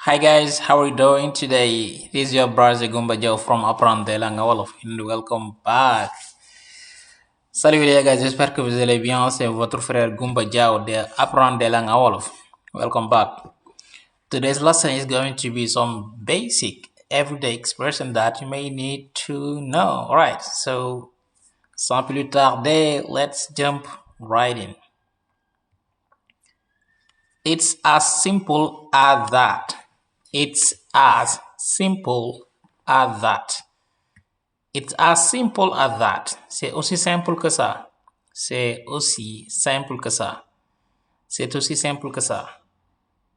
Hi guys, how are you doing today? This is your brother Gumba Joe from Apprendre la Wolof and welcome back. Salut les gars, j'espère que vous allez bien. C'est votre frère Gumba Joe de Apprendre la Wolof. Welcome back. Today's lesson is going to be some basic everyday expression that you may need to know. Alright, so sans plus tarder, let's jump right in. It's as simple as that. It's as simple as that. It's as simple as that. C'est aussi simple que ça. C'est aussi simple que ça. C'est aussi simple que ça.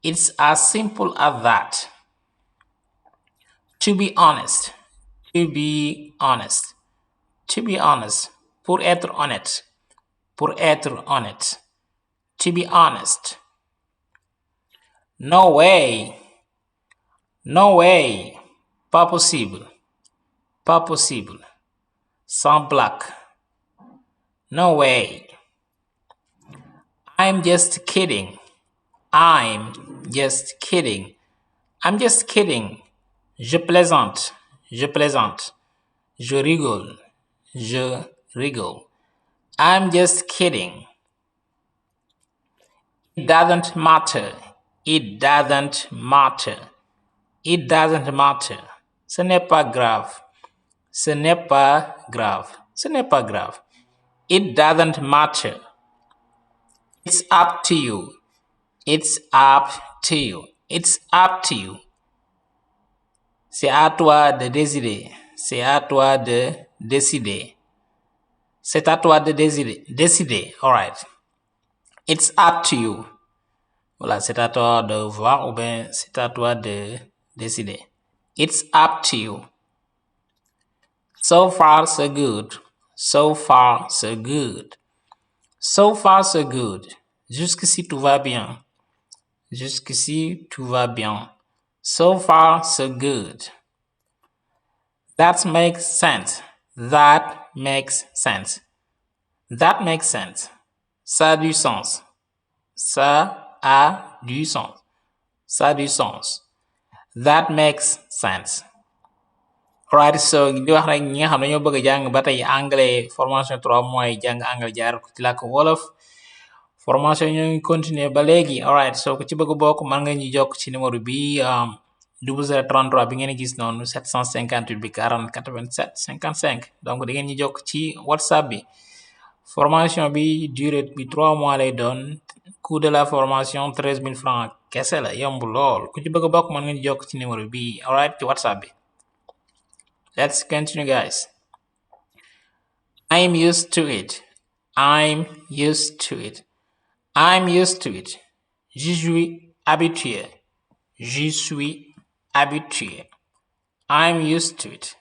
It's as simple as that. To be honest. To be honest. To be honest. Pour être honnête. Pour être honnête. To be honest. No way. No way. Pas possible. Pas possible. Sans blague. No way. I'm just kidding. I'm just kidding. I'm just kidding. Je plaisante. Je plaisante. Je rigole. Je rigole. I'm just kidding. It doesn't matter. It doesn't matter. It doesn't matter. Ce n'est pas grave. Ce n'est pas grave. Ce n'est pas grave. It doesn't matter. It's up to you. It's up to you. It's up to you. C'est à toi de décider. C'est à toi de décider. C'est à toi de décider. Décider. All right. It's up to you. Voilà, c'est à toi de voir ou bien c'est à toi de décider. It's up to you. So far, so good. So far, so good. So far, so good. Jusqu'ici, tout va bien. Jusqu'ici, tout va bien. So far, so good. That makes sense. That makes sense. That makes sense. Ça a du sens. Ça a du sens. Ça a du sens. That makes sense. Alright, so di wax rek ñi nga xam ne ñoo bëgg a jàng ba tey anglais formation 3 mois jàng anglais jaar ko ci làkk wolof formation ñoo ngi continuer ba léegi. Alright, so ku ci bëgg bokk mën nga ñu jokk ci numéro bi 0033 bi ngeen gis noonu 758 bi 40 87 55 donc da ngeen ñu jokk ci whatsapp bi. Formation bi durée bi 3 mois lay doon coût de la formation 13 000 francs kese la yomb lool ku ci bëgg bokk mën nga ñu jokk ci numéro bi. Alright, ci whatsapp bi. Let's continue, guys. I'm used to it. I'm used to it. I'm used to it. Je suis habitué. Je suis habitué. I'm used to it.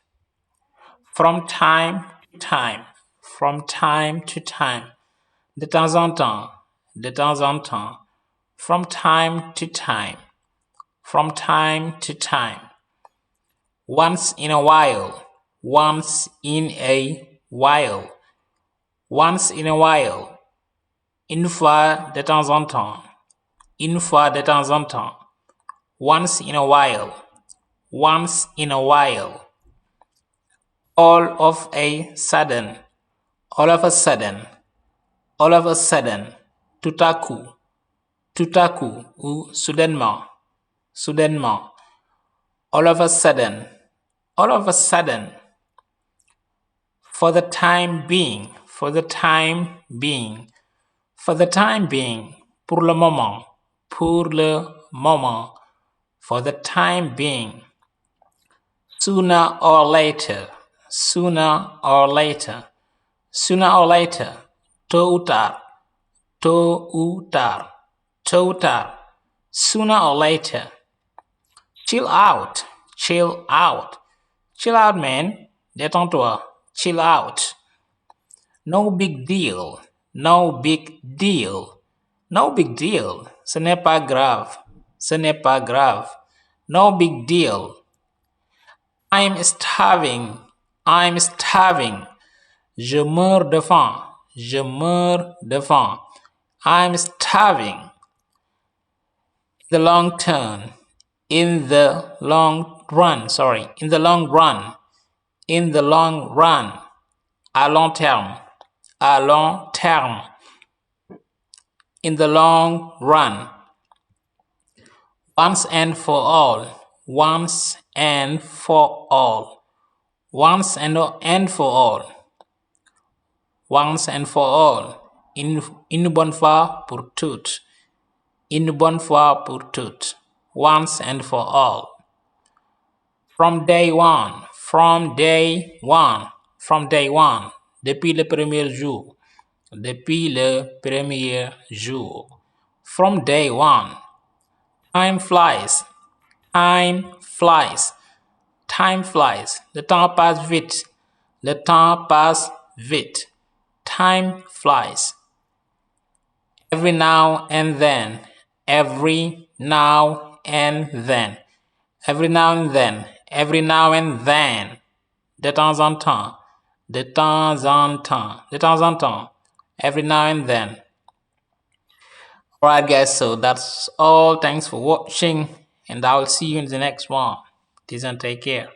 From time to time. From time to time. De temps en temps. De temps en temps. From time to time. From time to time. Once in a while. Once in a while. Once in a while. Une fois de temps en temps. Une fois de temps en temps. Once in a while. Once in a while. All of a sudden. All of a sudden. All of a sudden. Tout à coup. Tout à coup ou soudainement. Soudainement. All of a sudden. All of a sudden. For the time being. For the time being. For the time being. Pour le moment. Pour le moment. For the time being. Sooner or later. Sooner or later. Sooner or later. Tôt ou tard. Tôt ou tard. Tôt ou tard. Sooner or later. Chill out. Chill out. Chill out, man. Détends-toi. Chill out. No big deal. No big deal. No big deal. Ce n'est pas grave. Ce n'est pas grave. No big deal. I'm starving. I'm starving. Je meurs de faim. Je meurs de faim. I'm starving. In the long term. in the long run, in the long run, in the long run, à long terme, à long terme, in the long run, once and for all, once and for all, once and for all, once and for all, une bonne fois pour toutes, une bonne fois pour toutes, once and for all. From day one, from day one, from day one, depuis le premier jour, depuis le premier jour. From day one, time flies, time flies, time flies. Le temps passe vite, le temps passe vite. Time flies. Every now and then, every now and then, every now and then, every now and then. De temps en temps, de temps en temps, de temps en temps, every now and then. Alright guys, so that's all. Thanks for watching and I'll see you in the next one. Peace and take care.